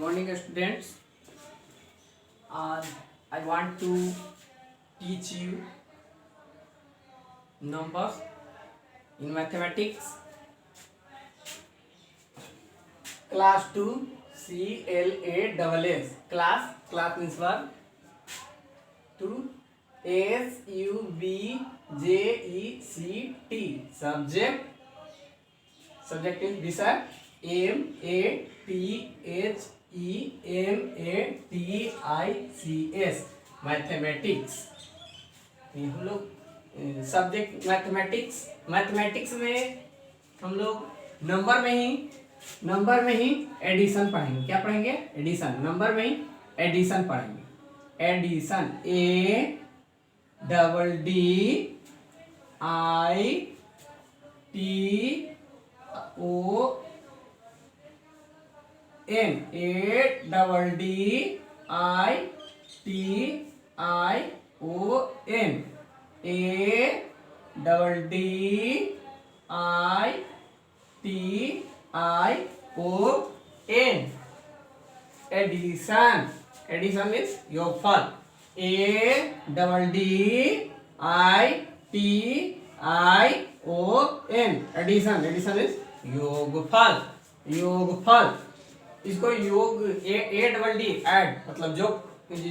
morning students. I want to teach you numbers in mathematics. Class 2 CLASS. Class means what? 2 SUBJECT. Subject is this are MATHEMATICS mathematics. हम लोग subject mathematics में हम लोग number में ही addition पढ़ेंगे। क्या पढ़ेंगे? एडिशन। नंबर में ही एडिशन पढ़ेंगे। Addition ADDITON addition. Addition means योगफल। ADDITION addition. एडिशन मीन्स योगफल। इसको योग ऐड मतलब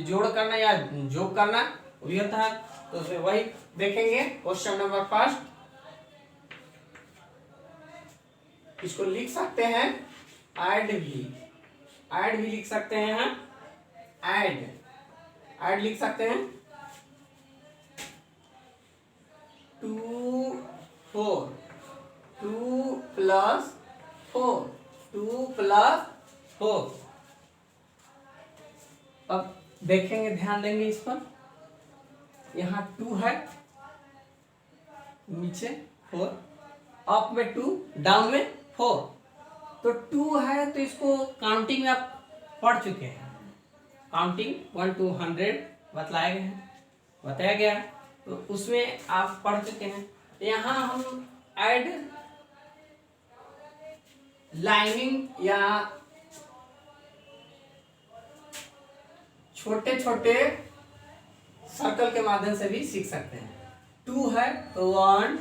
जोड़ करना या जोग करना भी होता है। तो वही देखेंगे। क्वेश्चन नंबर फर्स्ट, इसको लिख सकते हैं ऐड भी लिख सकते हैं। ऐड लिख सकते हैं 2 4 2 प्लस 4। अब देखेंगे, ध्यान देंगे इस पर। यहाँ 2 है, नीचे 4, अप में 2, डाउन में 4। तो 2 है तो इसको काउंटिंग में आप पढ़ चुके हैं। काउंटिंग 1 to 100 बताया गया है, तो उसमें आप पढ़ चुके हैं। यहाँ हम ऐड लाइनिंग या छोटे छोटे सर्कल के माध्यम से भी सीख सकते हैं। 2 है तो 1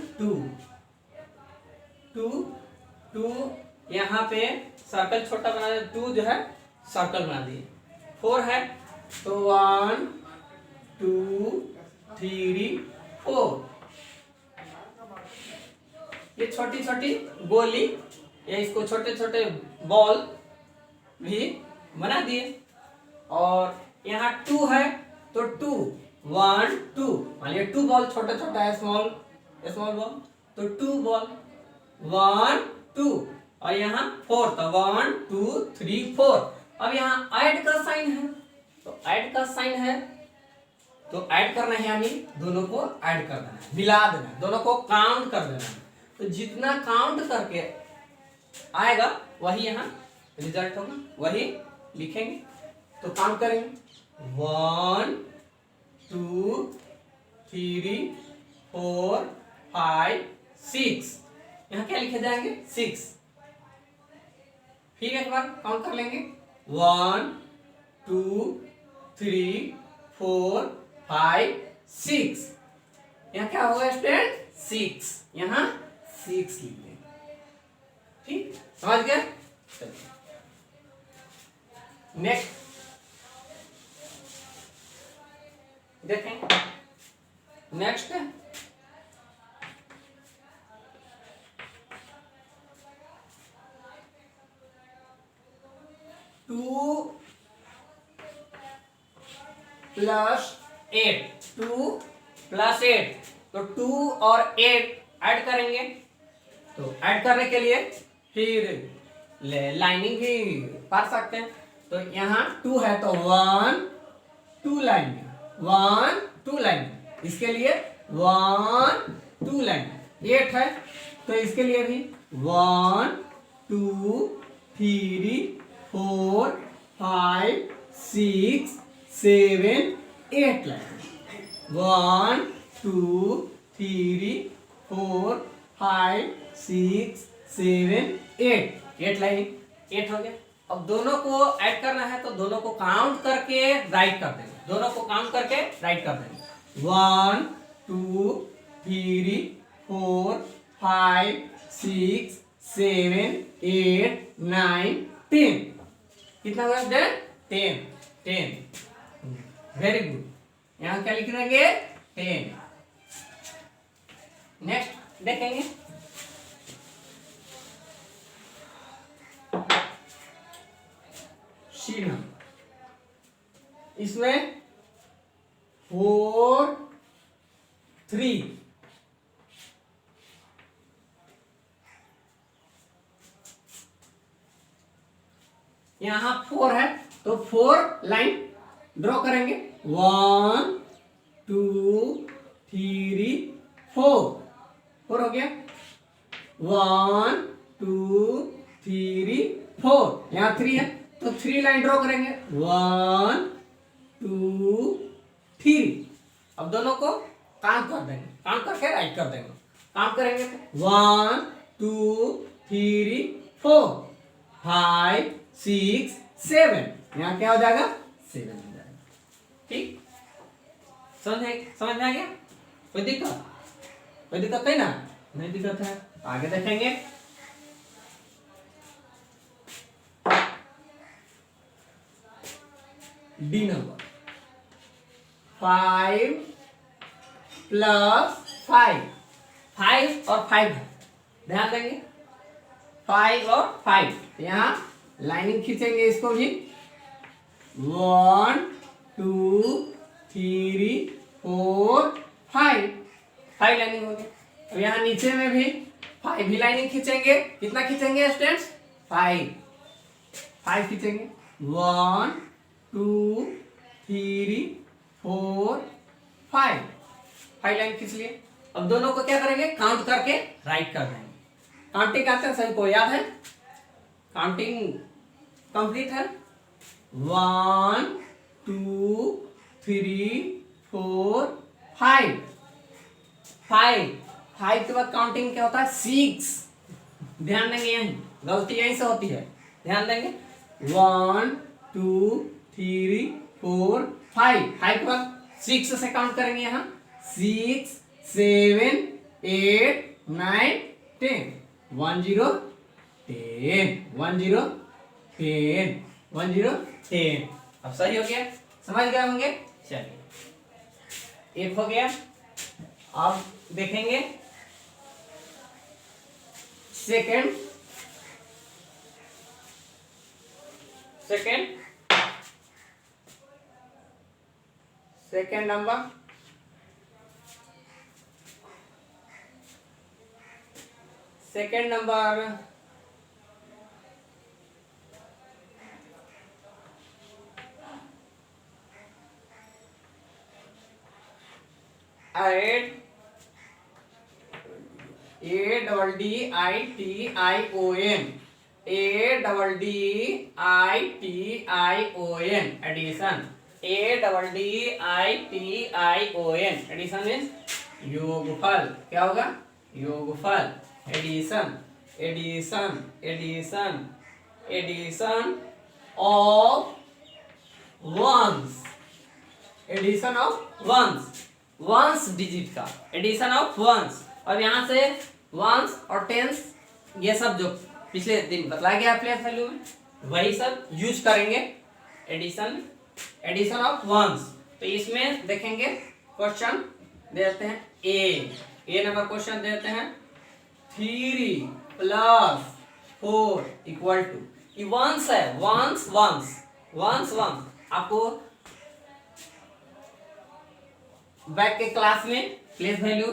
2 यहाँ पे सर्कल छोटा बना दिया, 2 जो है सर्कल बना दिए। 4 है तो 1 2 3 4। ये छोटी छोटी गोली या इसको छोटे छोटे बॉल भी बना दिए। और यहाँ 2 है तो 2 1 2, मान लिया 2 बॉल छोटा छोटा है, स्मॉल बॉल, तो 2 बॉल 1 2। और यहाँ 4 तो 1 2 3 4। अब यहाँ ऐड का साइन है, तो ऐड का साइन है तो ऐड करना है, यानी दोनों को ऐड कर देना है, मिला देना है, दोनों को काउंट कर देना है। तो जितना काउंट करके आएगा वही यहाँ रिजल्ट होगा, वही लिखेंगे। तो काउंट करेंगे 1 2 3 4 5 6। यहाँ क्या लिखे जाएंगे? 6। फिर एक बार काउंट कर लेंगे 1 2 3 4 5 6। यहाँ क्या होगा स्टूडेंट? 6। यहाँ 6 लिख लेंगे। ठीक, समझ गए? चलिए नेक्स्ट देखें। नेक्स्ट 2 प्लस 8 तो 2 और 8 ऐड करेंगे। तो ऐड करने के लिए फिर लाइनिंग भी पढ़ सकते हैं। तो यहाँ 2 है तो 1 2 लाइन, इसके लिए 1 2 लाइन। 8 है तो इसके लिए भी 1 2 3 4 5 6 7 8 लाइन। 1 2 3 4 5 6 7 8 लाइन 8 हो गया। अब दोनों को ऐड करना है तो दोनों को काउंट करके राइट कर देंगे, दोनों को काउंट करके राइट कर देंगे। 1 2 3 4 5 6 7 8 9 10। कितना हुआ स्टूडेंट? 10। Very good. यहाँ क्या लिख देंगे? 10। नेक्स्ट देखेंगे सी नंबर, इसमें 4 3 यहां 4 है तो 4 लाइन ड्रॉ करेंगे। 1 2 3 4 हो गया। 1 2 3 4 यहाँ 3 है तो 3 लाइन ड्रॉ करेंगे। 1 2 3। अब दोनों को काउंट कर देंगे, काउंट करके राइट कर देंगे। काउंट करेंगे 1 2 3 4 5 6 7। यहाँ क्या हो जाएगा? 7 हो जाएगा। ठीक, समझ में आ गया? कोई दिक्कत है ना? नहीं दिक्कत है। आगे देखेंगे डी नंबर 5 + 5 और 5 है, ध्यान देंगे 5 और 5। यहाँ लाइनिंग खींचेंगे इसको भी। 1 2 3 4 5 लाइनिंग हो गई। अब यहाँ नीचे में भी 5 भी लाइनिंग खींचेंगे। कितना खींचेंगे स्टूडेंट्स? 5 खींचेंगे। 1 2 3 4 5 लाइन खींच लिए। अब दोनों को क्या करेंगे? काउंट करके राइट कर देंगे। काउंटिंग आते हैं सभी को याद है? काउंटिंग कंप्लीट है। 1 2 3 4 5 के बाद काउंटिंग क्या होता है? 6। ध्यान देंगे, यहीं गलती यहीं से होती है, ध्यान देंगे। 1 2 3 4 5 के बाद 6 से काउंट करेंगे। यहाँ 6 7 8 9 10 1 0 10 1 0 10 1 0 10। अब सही हो गया, समझ गए होंगे? चलिए, एक हो गया। अब देखेंगे second number second number 8 ADDITION addition. ADDITION addition means योगफल। क्या होगा? योगफल। एडिशन ऑफ वंस डिजिट का एडिशन ऑफ वंस। और यहाँ से वंस और टेंस ये सब जो पिछले दिन बतलाया गया प्लेस वैल्यू में वही सब यूज करेंगे। Addition of ones. तो इसमें देखेंगे क्वेश्चन देते हैं ए नंबर क्वेश्चन देते हैं 3 + 4 = ये वंस है। वंस आपको बैक के क्लास में प्लेस वैल्यू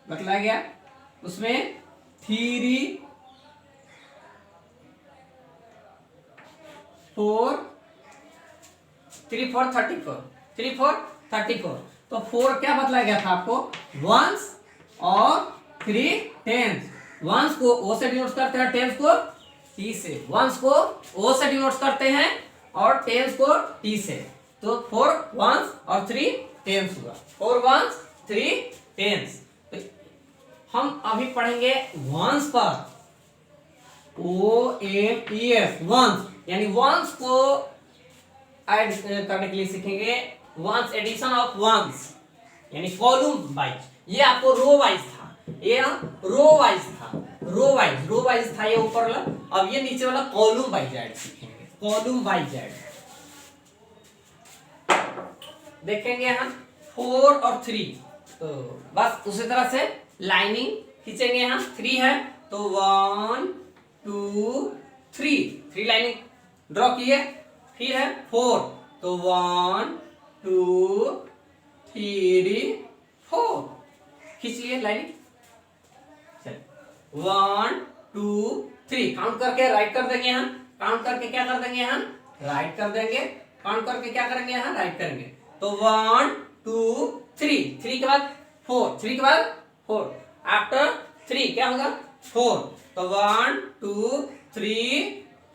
बतलाया गया, उसमें 3 4 34। तो 4 क्या बतलाया गया था आपको? वंस और 3 टेंस। वंस को ओ से डिनोट करते हैं, टेंस को टी से। वंस को ओ से डिनोट करते हैं और टेंस को टी से। तो 4 वंस और 3 टेंस हुआ। 4 वंस 3 टेंस। तो हम अभी पढ़ेंगे वंस पर। ONES ones. यानी वंस को ऐड करने के लिए सीखेंगे, वंस एडिशन ऑफ वंस यानी कॉलम वाइज। ये आपको रो वाइज था, ये रो वाइज था, रो वाइज था ये ऊपर वाला। अब ये नीचे वाला कॉलम वाइज ऐड सीखेंगे, कॉलम वाइज ऐड देखेंगे यहाँ 4 और 3। तो बस उसी तरह से लाइनिंग खींचेंगे। यहाँ 3 है तो 1 2 3 लाइनिंग ड्रॉ किए। फिर है 4 तो 1 2 3 4 खींच लिए लाइनिंग। 1 2 3 काउंट करके राइट कर देंगे। यहाँ काउंट करके क्या कर देंगे, यहाँ राइट कर देंगे। काउंट करके क्या करेंगे, यहाँ राइट करेंगे। तो 1 2 3 3 के बाद 4 3 के बाद 4 आफ्टर 3 क्या होगा 4। तो 1 2 3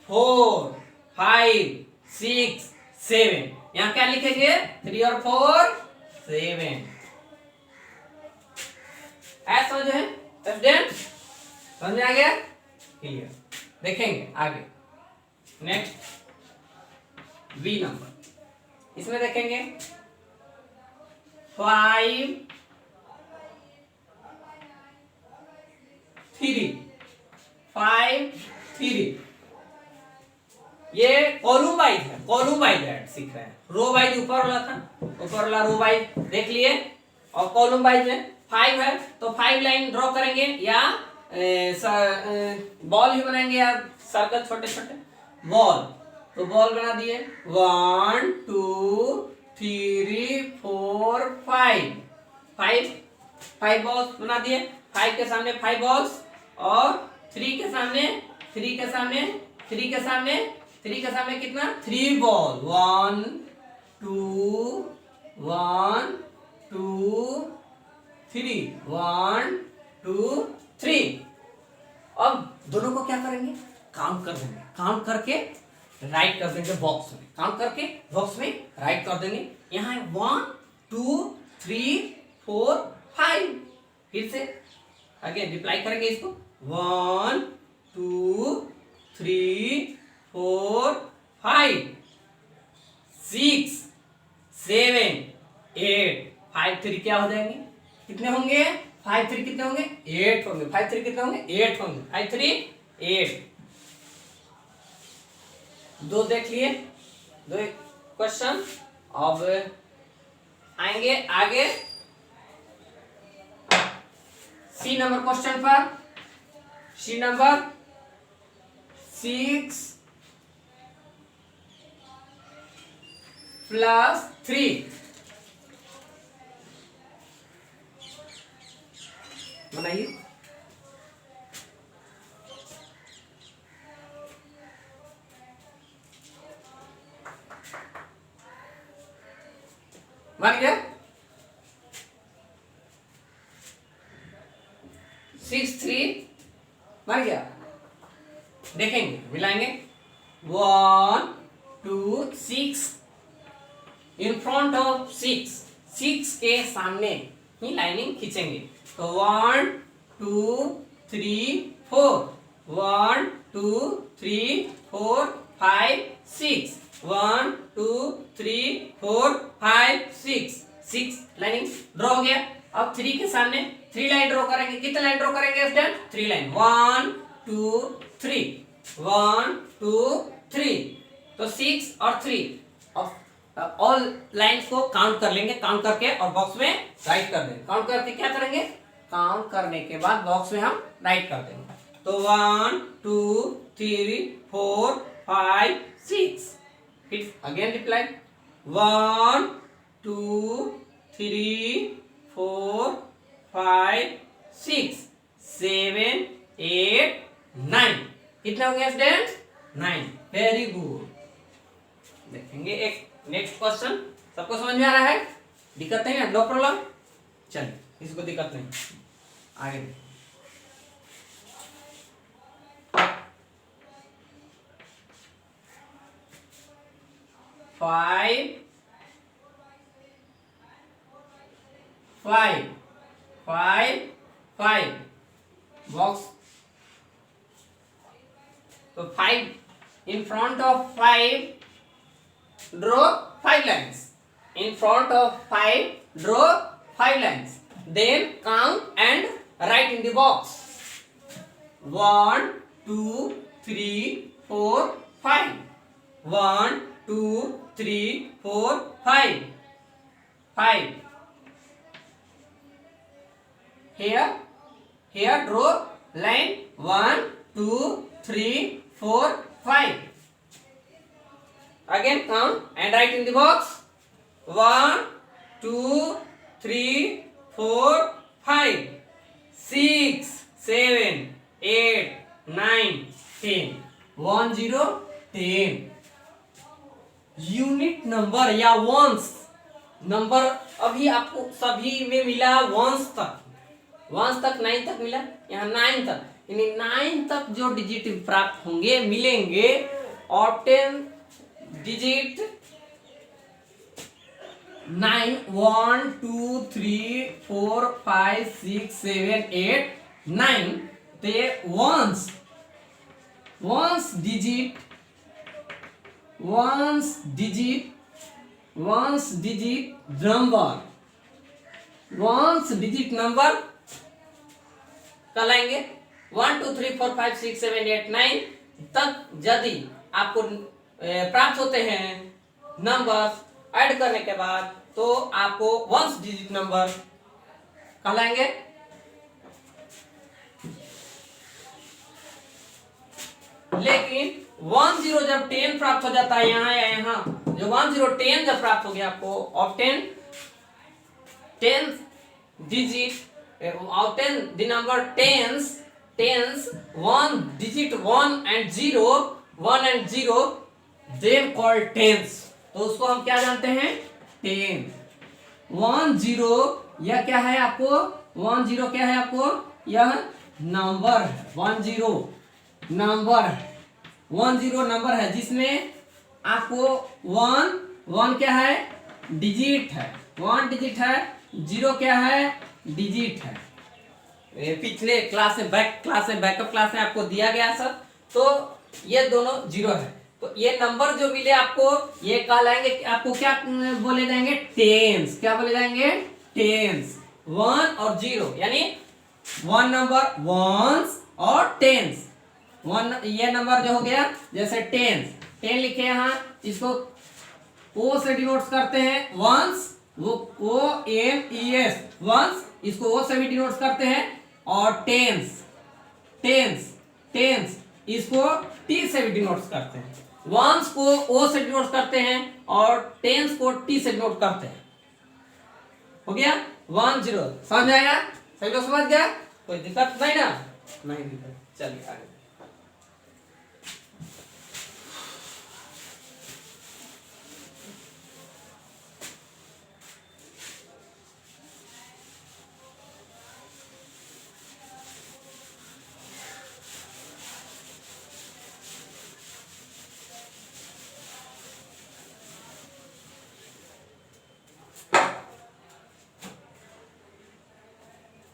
4 5 6 7 यहाँ क्या लिखेंगे 3 और 4 7। ऐसा समझ है स्टूडेंट, समझ में आ गया क्लियर। देखेंगे आगे नेक्स्ट बी नंबर, इसमें देखेंगे 5 3 ये कॉलम वाइज है, कॉलम वाइज ऐड सीख रहे हैं। रो वाइज ऊपर वाला था, ऊपर वाला रो वाइज देख लिए। और कॉलम वाइज में 5 है तो 5 लाइन ड्रॉ करेंगे या बॉल ही बनाएंगे या सर्कल छोटे छोटे बॉल। तो बॉल बना दिए 1 2 3 4 5 बॉल्स बना दिए। 5 के सामने 5 बॉल्स और 3 के सामने 3 के सामने 3 के सामने 3 के सामने कितना 3 बॉल 1 2 1 2 3 1 2 3। अब दोनों को क्या करेंगे काउंट कर देंगे, काउंट करके राइट कर देंगे बॉक्स में, काउंट करके बॉक्स में राइट कर देंगे। यहाँ 1 2 3 4 5 फिर से आगे रिप्लाई करेंगे इसको 1 2 3 4 5 6 7 8 5 3 क्या हो जाएंगे कितने होंगे 5 3 कितने होंगे 8 होंगे। 5 3 कितने होंगे 8 होंगे। 5 3 8 दो देख लिए, दो क्वेश्चन। अब आएंगे आगे सी नंबर क्वेश्चन पर। सी नंबर 6 + 3 बनाइए। बन गया 6 3 बन गया। देखेंगे मिलाएंगे 1 2 6 इन फ्रंट ऑफ 6 के सामने ही लाइनिंग खींचेंगे। तो 1 2 3 4 1 2 3 4 5 6 1 2 3 4 5 6 लाइनिंग ड्रॉ हो गया। अब 3 के सामने 3 लाइन ड्रॉ करेंगे। कितने लाइन ड्रॉ करेंगे स्टूडेंट 3 लाइन 1 2 3 1 2 3। तो 6 और 3 ऑल लाइंस को काउंट कर लेंगे, काउंट करके और बॉक्स में राइट कर देंगे। काउंट करके क्या करेंगे काउंट करने के बाद बॉक्स में हम राइट कर देंगे। तो 1 2 3 4 5 6 फिर अगेन रिप्लाई 1 2 3 4 5 6 7 8 9 कितने हो गए स्टूडेंट 9। Very good. देखेंगे एक नेक्स्ट क्वेश्चन। सबको समझ में आ रहा है, दिक्कत नहीं है, नो प्रॉब्लम। चलिए इसको दिक्कत नहीं, आगे 5 5 5 5 बॉक्स। तो 5 in front of 5, draw 5 lines. In front of 5, draw 5 lines. Then count and write in the box. 1, 2, 3, 4, 5. 1, 2, 3, 4, 5. 5. Here draw line 1, 2, 3, 4, 5. Again count and write in the box. 1, 2, 3, 4, 5. 6, 7, 8, 9, 10. 1, 0, 10. Unit number या वंश number अभी आपको सभी में मिला वंश तक 9 तक मिला, यहाँ 9 तक, यानी 9 तक जो डिजिट प्राप्त होंगे मिलेंगे और 10 डिजिट 9 1 2 3 4 5 6 7 8 9 ते वंश डिजिट नंबर कहलाएंगे 1 2 3 4 5 6 7 8 9 तक यदि आपको प्राप्त होते हैं नंबर्स ऐड करने के बाद तो आपको वंश डिजिट नंबर कहलाएंगे। लेकिन 1 0 जब 10 प्राप्त हो जाता है यहाँ या यहाँ, जो 1 0 10 जब प्राप्त हो गया आपको और 10 digit of 10 the number tens 1 digit 1 and 0 then called tens। तो उसको हम क्या जानते हैं 10 1 0 यह क्या है आपको 1 0 क्या है आपको यह नंबर 1 0 नंबर है जिसमें आपको 1 क्या है डिजिट है 1 डिजिट है 0 क्या है डिजिट है। पिछले क्लास में बैकअप क्लास में आपको दिया गया सर, तो ये दोनों 0 है, तो ये नंबर जो मिले आपको ये कहलाएंगे आपको क्या बोले जाएंगे टेंस। क्या बोले जाएंगे टेंस 1 और 0 यानी 1 नंबर वंस और टेंस। 1 ये नंबर जो हो गया जैसे 10 लिखे यहाँ, इसको ओ से डिनोट करते हैं वंस, वो ONES वंस, इसको ओ से भी डिनोट करते हैं और टेंस इसको टी से भी डिनोट करते हैं। वंस को ओ से डिनोट करते हैं और टेंस को टी से डिनोट करते हैं। हो गया 1 0 समझ आएगा, सभी लोग समझ गया, कोई दिक्कत नहीं ना? नहीं दिक्कत, चलिए आगे।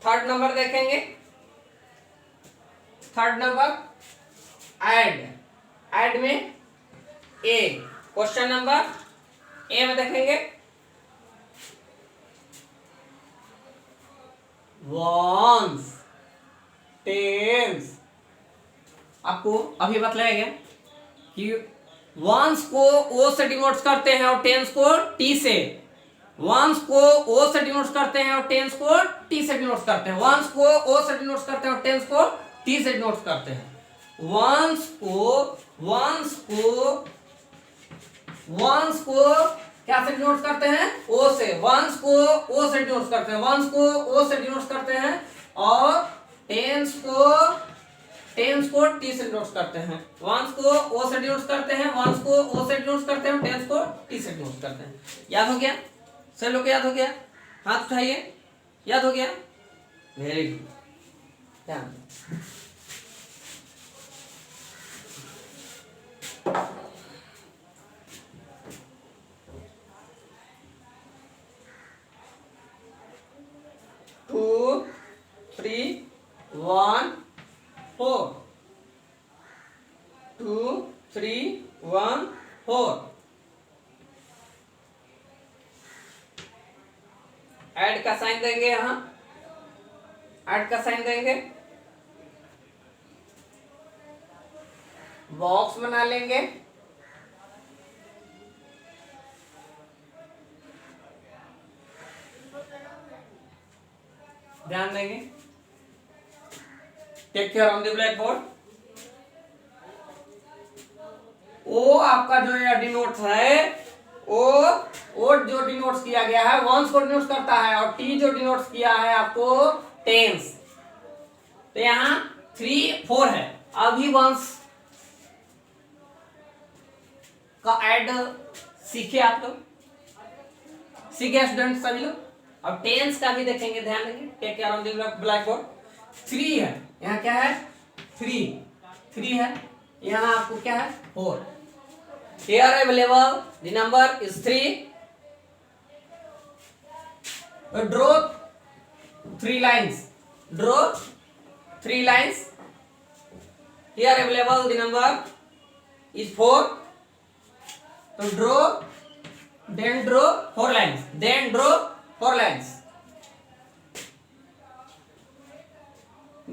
थर्ड नंबर देखेंगे। थर्ड नंबर ऐड में ए, क्वेश्चन नंबर ए में देखेंगे वंस टेंस। आपको अभी बतलाया गया कि वंस को ओ से डिनोट करते हैं और टेंस को टी से, वंस को ओ से डिनोट करते हैं और टेंस को टी से डिनोट करते हैं। वंस को ओ से डिनोट करते हैं और टेंस को टी से डिनोट करते हैं। वंस को क्या से डिनोट करते हैं ओ से, वंस को ओ से डिनोट करते हैं, वंस को ओ से डिनोट करते हैं और टेंस को टी से डिनोट करते हैं। वंस को ओ से डिनोट करते हैं, वंस को ओ से डिनोट करते हैं, टेंस को टी से डिनोट करते हैं। याद हो गया सब लोग को? याद हो गया? हाथ उठाइए, याद हो गया? Very good. ध्यान 2 3 1 4 2 3 देंगे, यहाँ ऐड का साइन देंगे, बॉक्स बना लेंगे, ध्यान देंगे। Take care on the blackboard. ओ आपका जो ये डिनोट है, ओ जो डिनोट्स किया गया है वंस को डिनोट करता है, और टी जो डिनोट्स किया है आपको टेंस। तो यहाँ 3 4 है। अभी वंस का ऐड सीखे आप लोग, सीखे स्टूडेंट सभी लोग। अब टेंस का भी देखेंगे, ध्यान देंगे। Take care on the blackboard. 3 है, यहाँ क्या है 3 है, यहाँ आपको क्या है 4। Here available the number is 3. Draw 3 lines. Draw 3 lines. Here available the number is 4. So draw, then draw 4 lines. Then draw 4 lines.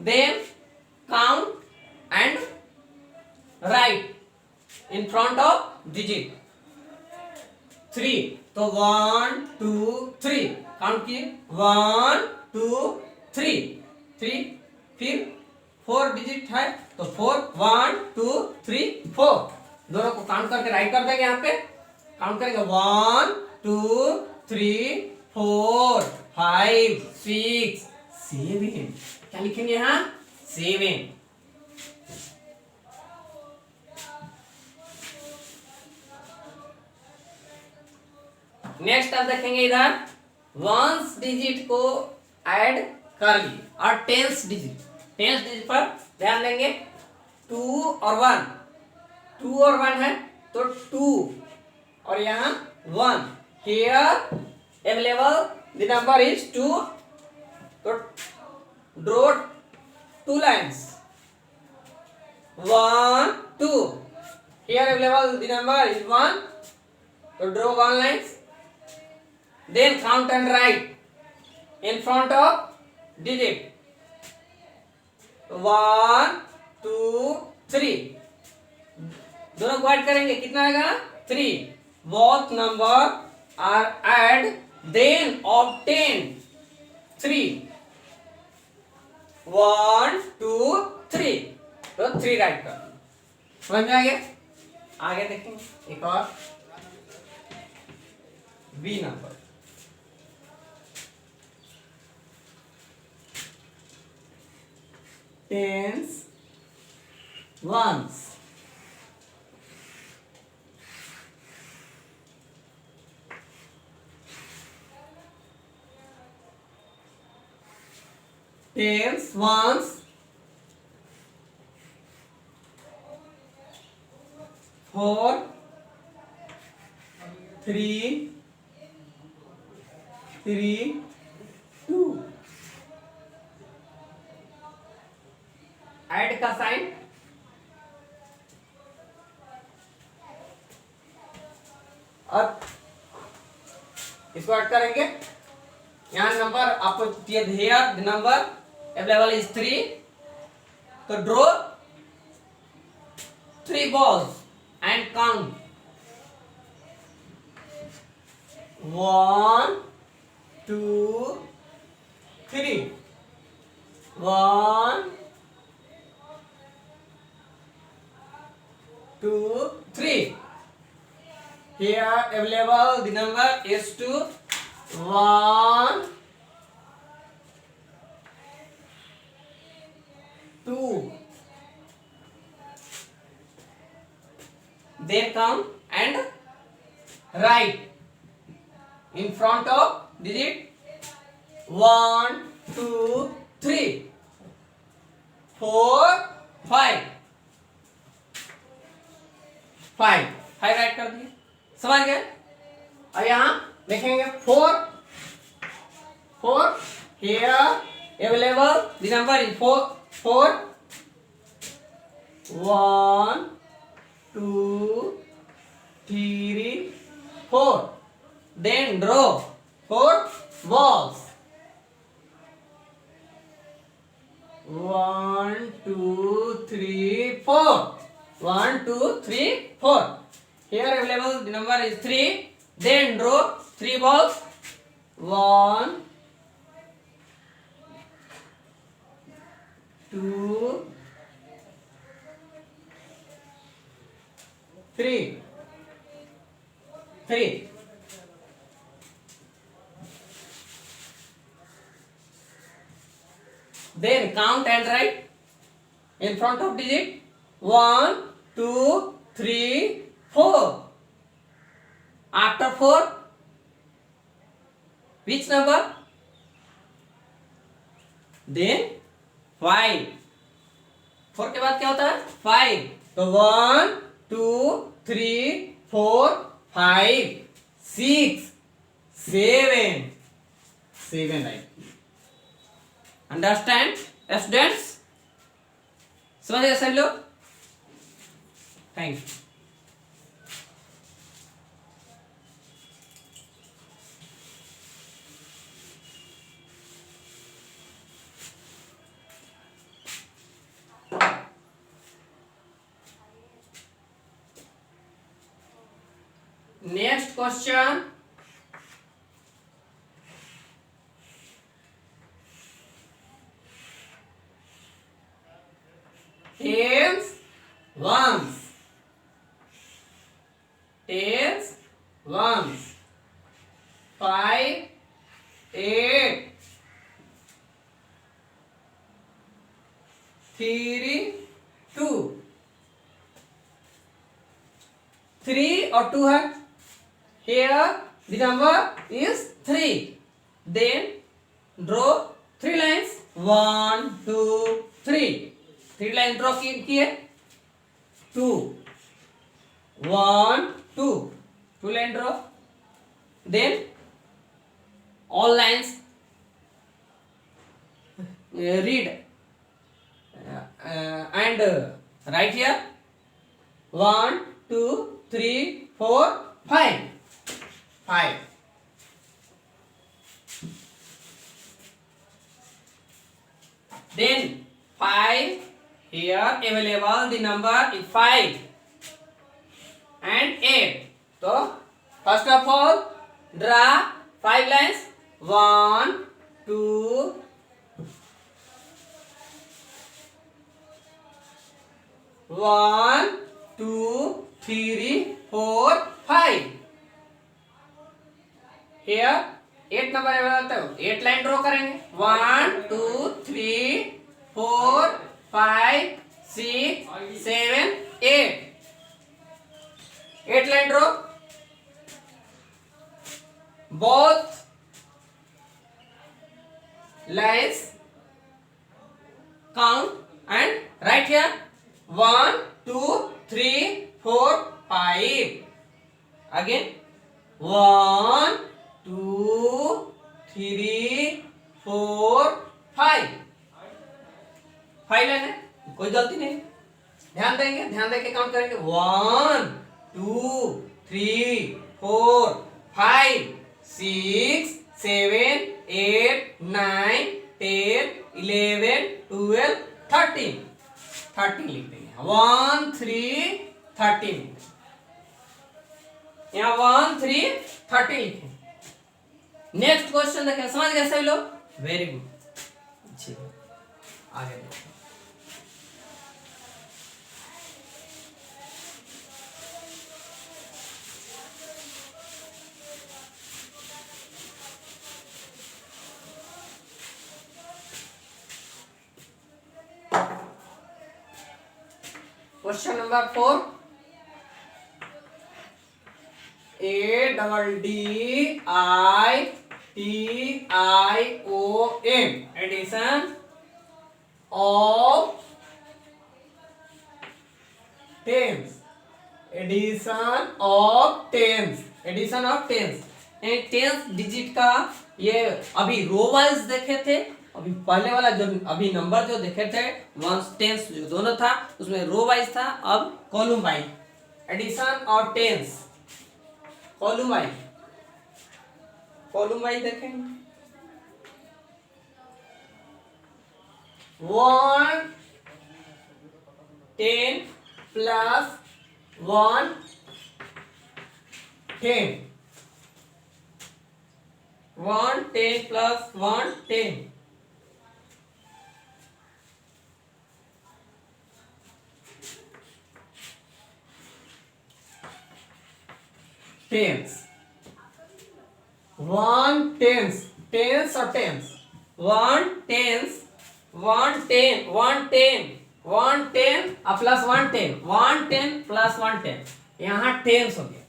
Then count and write in front of digit 3. तो 1 2 3 काउंट किए, 1 2 3 3, फिर 4 digit है तो 4, 1 2 3 4, दोनों को count करके right कर देंगे। यहाँ पे काउंट करेंगे 1 2 3 4 5 6 7। क्या लिखेंगे यहाँ 7। नेक्स्ट आप देखेंगे इधर वंस डिजिट को ऐड कर लिए, और टेंस डिजिट पर ध्यान देंगे। 2 और 1, 2 और 1 है तो 2 और यहाँ 1। Here available the number is 2, तो draw 2 lines 1 2। Here available the number is 1, तो draw 1 lines. Then count and write in front of digit 1 2 3, दोनों को ऐड करेंगे, कितना आएगा 3। Both number are add then obtain 3, 1 2 3, तो 3 राइट कर। समझ में आ गया? आगे देखेंगे एक और B number. Tens, ones, tens, ones, 4 3 3 2। Add का साइन, और इसको ऐड करेंगे। यहाँ नंबर आपको here the number available is 3, तो draw 3 balls and count 1 2 3, 1 2 3। Here available the number is 2, 1 2। Then count and write in front of digit 1 2 3 4 5 5 right कर दिए। समझ गए? और यहाँ देखेंगे 4 here available the number is 4 1 2 3 4। Then draw 4 balls 1 2 3 4. 1 2 3 4. Here available the number is 3. Then draw 3 balls. 1 2 3. Then count and write in front of digit 1 2 3 4. After 4, which number? Then 5. 4 के बाद क्या होता है? 5. तो 1 2 3 4 5 6 7. 7 right. Understand, students? समझ गए सभी लोग? Thank you. Next question. Tens, ones. Tens, ones. 5, 8. 3, 2. 3 और 2 है. Here the number is 3. Then draw 3 lines. 1 2 3. 3 lines draw किए. 2 1 2. 2 line draw. Then all lines read and write here. 1 2 3 4 5. 5. Then 5. Here available the number is 5 and 8. So first of all draw 5 lines. 1 2 1 2 3 4 5. Here 8 number available है. 8 line draw करेंगे. 1 2 3 4 5 6 7 8. 8 line draw. Both lines count and write here. 1 2 3 4 5. Again 1 2 3 4 5. 5 line है, कोई गलती नहीं. ध्यान देंगे, ध्यान देके काउंट करेंगे. 1 2 3 4 5 6 7 8 9 10 11 12 13. 13 लिख देंगे. 1 3 13. यहाँ 1 3 13 लिखे. नेक्स्ट क्वेश्चन देखें. समझ गए सभी लोग? Very good. आगे देखो. Question number 4. A double D I T I O N. Addition of tens. Addition of tens. Addition of tens. एक टेंस डिजिट का ये अभी रो वाइज देखे थे. अभी पहले वाला जो अभी नंबर जो देखे थे वंस टेंस जो दोनों था उसमें रो वाइज था. अब कॉलम वाइज. एडिशन और tens column wise. Column wise देखेंगे. 1 10 plus 1 10 1 10 plus 1 10 tens 1 tens tens और टेंस 1 टेंस 1 10 1 10 1 10 प्लस 1 10 1 10 प्लस 1 10 यहाँ टेंस हो गया।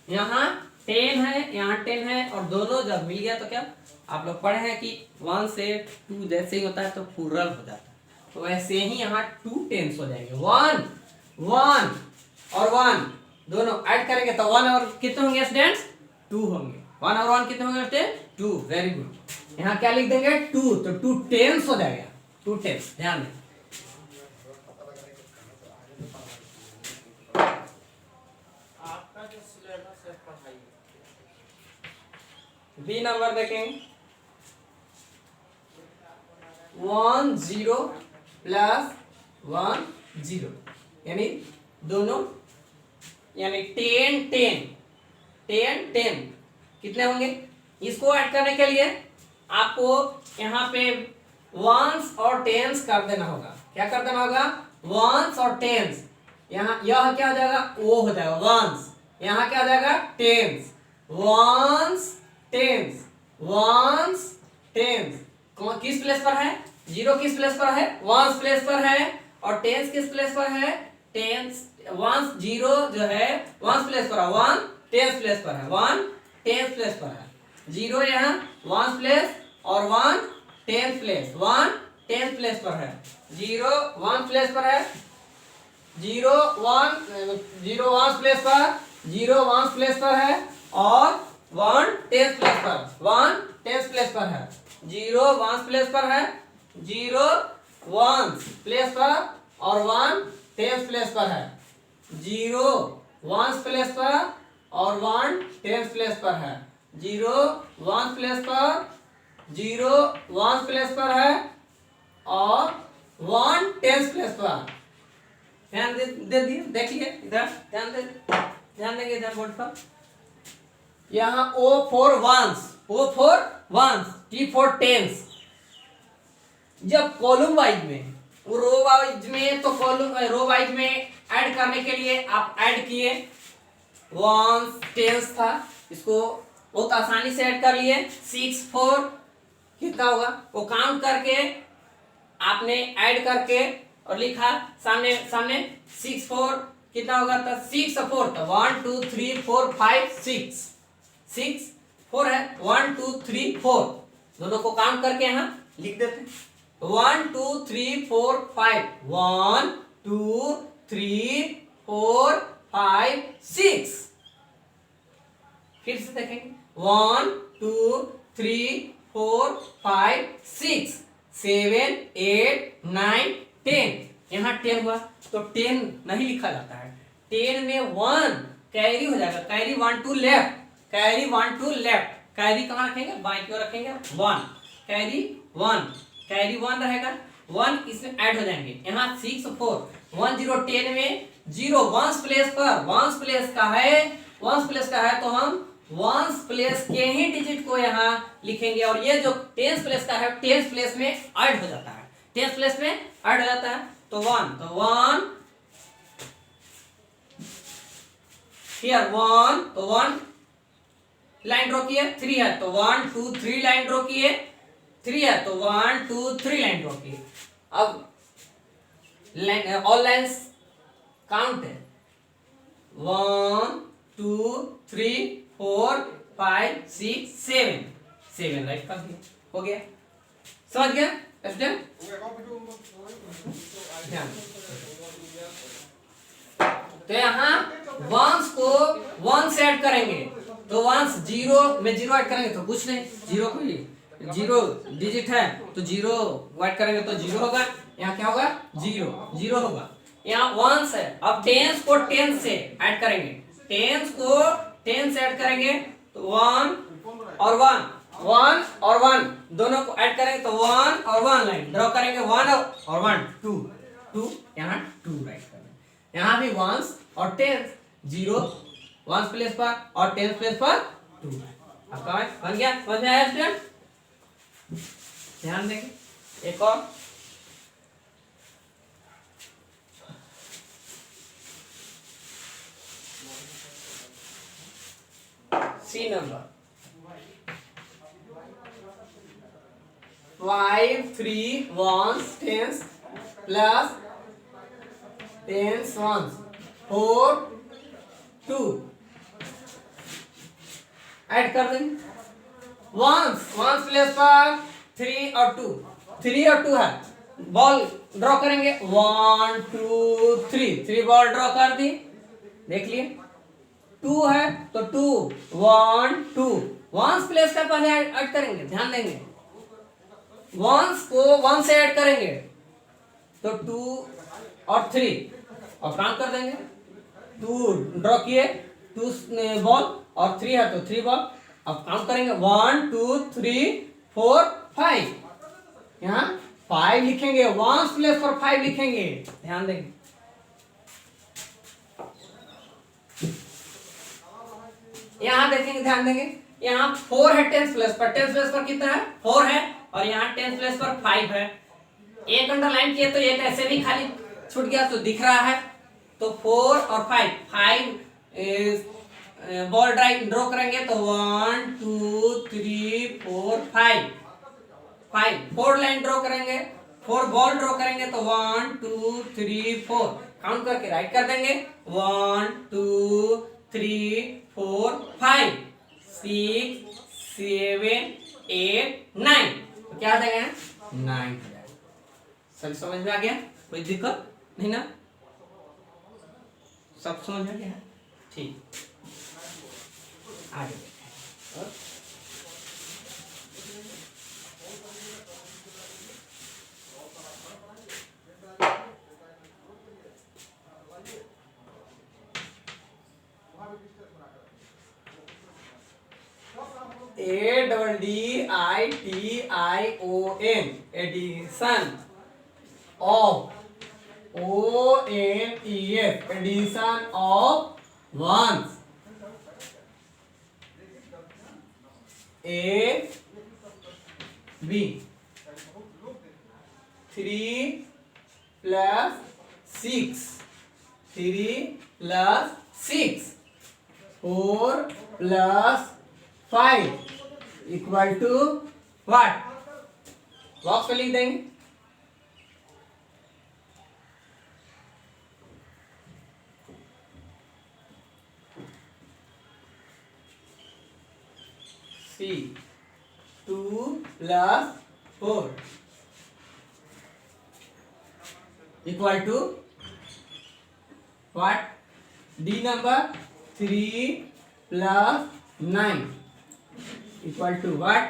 यहाँ 10 है यहाँ 10 है और दोनों जब मिल गया तो क्या आप लोग पढ़े हैं कि 1 से 2 जैसे ही होता है तो प्लूरल हो जाता है, तो वैसे ही यहाँ 2 टेंस हो जाएंगे। 1 1 और 1 दोनों ऐड करेंगे तो 1 और कितने होंगे स्टूडेंट्स 2 होंगे। 1 और 1 कितने होंगे स्टूडेंट 2। Very good. यहाँ क्या लिख देंगे 2 तो 2 टेंस हो जाएगा। 2 टेंस ध्यान दें। आपका जो सिलेबस है पढ़ाई बी नंबर देखेंगे 1 0 प्लस 1 0 यानी दोनों यानी 10 10 10 10 कितने होंगे। इसको ऐड करने के लिए आपको यहाँ पे वंस और टेंस कर देना होगा। क्या कर देना होगा वंस और टेंस। यहाँ यह क्या हो जाएगा ओ हो जाएगा वंस। यहाँ क्या हो जाएगा tens ones tens ones tens. किस प्लेस पर है 0 किस प्लेस पर है वंस प्लेस पर है और टेंस किस प्लेस पर है टेंस वंस 0 जो है वंस प्लेस पर है 1 टेंस प्लेस पर है 1 टेंस प्लेस पर है 0 यहाँ वंस प्लेस और 1 टेंस प्लेस 1 टेंस प्लेस पर है 0 1 प्लेस पर है 0 1 प्लेस पर 0 1 प्लेस पर है और 1 टेंस प्लेस पर 1 टेंस प्लेस पर है 0 1 प्लेस पर है 0 1 प्लेस पर और 1 टेंस प्लेस पर है 0 1 प्लेस पर और 1 टेंस प्लेस पर है 0 1 प्लेस पर 0 1 प्लेस पर है और 1 टेंस प्लेस पर। ध्यान दे दिए देखिए इधर ध्यान देंगे इधर बोर्ड पर। यहाँ O for ones O for ones T for tens. जब कॉलम वाइज में रो वाइज में तो कॉलम रो वाइज में ऐड करने के लिए आप ऐड किए वंस टेंस था इसको बहुत आसानी से ऐड कर लिए 6 4 कितना होगा वो काउंट करके आपने ऐड करके और लिखा सामने सामने 6 4 कितना होगा तो 6 4 तो 1 2 3 4 5 6 6 4 है 1 2 3 4 दोनों को काउंट करके यहाँ लिख देते हैं 1 2 3 4 5 1 2 3 4 5 6 फिर से देखेंगे 1 2 3 4 5 6 7 8 9 10 यहाँ 10 हुआ तो 10 नहीं लिखा जाता है 10 में 1 कैरी हो जाएगा carry 1 to left carry 1 to left carry कहाँ रखेंगे बाएं की ओर रखेंगे 1 कैरी 1 रहेगा 1 इसमें ऐड हो जाएंगे यहाँ 6 4 1 0 10 में 0 वंस प्लेस पर वंस प्लेस का है तो हम वंस प्लेस के ही डिजिट को यहाँ लिखेंगे और ये जो टेंस प्लेस का है टेंस प्लेस में ऐड हो जाता है टेंस प्लेस में ऐड हो जाता है तो 1 हियर 1 तो 1 लाइन ड्रॉ किए 3 है तो 1 2 3 लाइन ड्रॉ किए 3 है तो 1 2 3 लाइन ड्रॉ किए। अब ऑल लाइंस काउंट है 1 2 3 4 5 6 7 राइट कर दिया हो गया समझ गया स्टूडेंट। तो यहाँ वंस को 1 से ऐड करेंगे तो वंस 0 में 0 ऐड करेंगे तो कुछ नहीं 0 को 0 डिजिट है तो 0 ऐड करेंगे तो 0 होगा यहाँ क्या होगा 0 होगा यहाँ वंस है। अब टेंस को 10 से ऐड करेंगे टेंस को 10 से ऐड करेंगे तो 1 और 1 वन और वन दोनों को ऐड करेंगे तो वन और वन लाइन ड्रॉ करेंगे, वन और वन टू, टू यहाँ टू राइट करेंगे। यहाँ भी वंस और टेंस, जीरो वंस प्लेस पर और टेंस प्लेस पर टू। आपका बन गया, समझ में आया स्टूडेंट? ध्यान देंगे एक और C number 5 3 ones tens plus tens ones 4 2 add कर देंगे। वंस वंस प्लेस पर 3 और 2, 3 और 2 है, बॉल ड्रॉ करेंगे 1 2 3, 3 बॉल ड्रॉ कर दी, देख लिए। 2 है तो 2 1 2 वंस प्लेस का पहले ऐड करेंगे, ध्यान देंगे। वंस को 1 से ऐड करेंगे तो 2 और 3 और काउंट कर देंगे। 2 ड्रॉ किए, 2 बॉल और 3 है तो 3 बॉल, अब काउंट करेंगे 1 2 3 4 5, यहाँ 5 लिखेंगे, वंस प्लेस पर 5 लिखेंगे, ध्यान देंगे। यहाँ देखेंगे, ध्यान देंगे, यहाँ 4 है टेंस प्लेस पर, टेंस प्लेस पर कितना है 4 है और यहाँ टेंस प्लेस पर 5 है। एक अंडरलाइन किए तो एक ऐसे भी खाली छूट गया तो दिख रहा है, तो 4 और 5 बॉल ड्रॉ करेंगे तो 1 2 3 4 5 4 लाइन ड्रॉ करेंगे, 4 बॉल ड्रॉ करेंगे तो 1 2 3 4 काउंट करके राइट कर देंगे 1 2 3 4 5 6 7 8 9, तो क्या आ जाएगा 9। सब समझ में आ गया, कोई दिक्कत नहीं ना? सब समझ में आ गया, ठीक। आगे ADDITION addition of ONES addition of ones. A B 3 plus 6 3 plus 6 4 plus 5 equal to what? Box में लिख देंगे C 2 plus 4 equal to what? D number 3 plus 9 equal to what?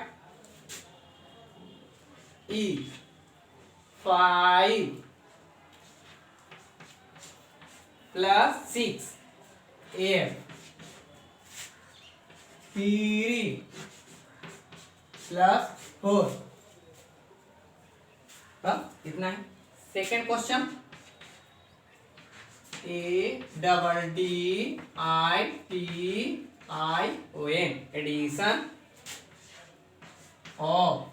E 5 plus 6 F 3 plus 4, इतना है। Second question ADDITION addition of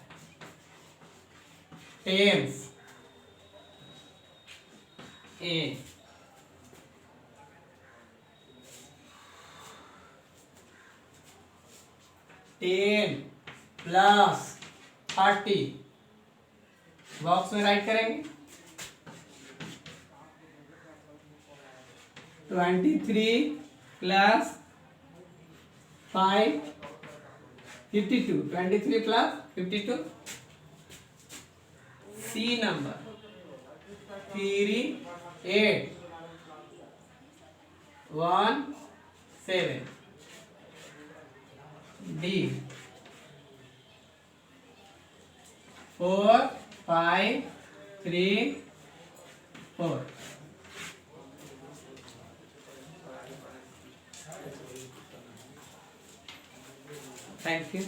tens A 10 plus 30 box में write करेंगे 23 plus 5 52 23 plus 52 C number 3 8 1 7 D 4 5 3 4। Thank you.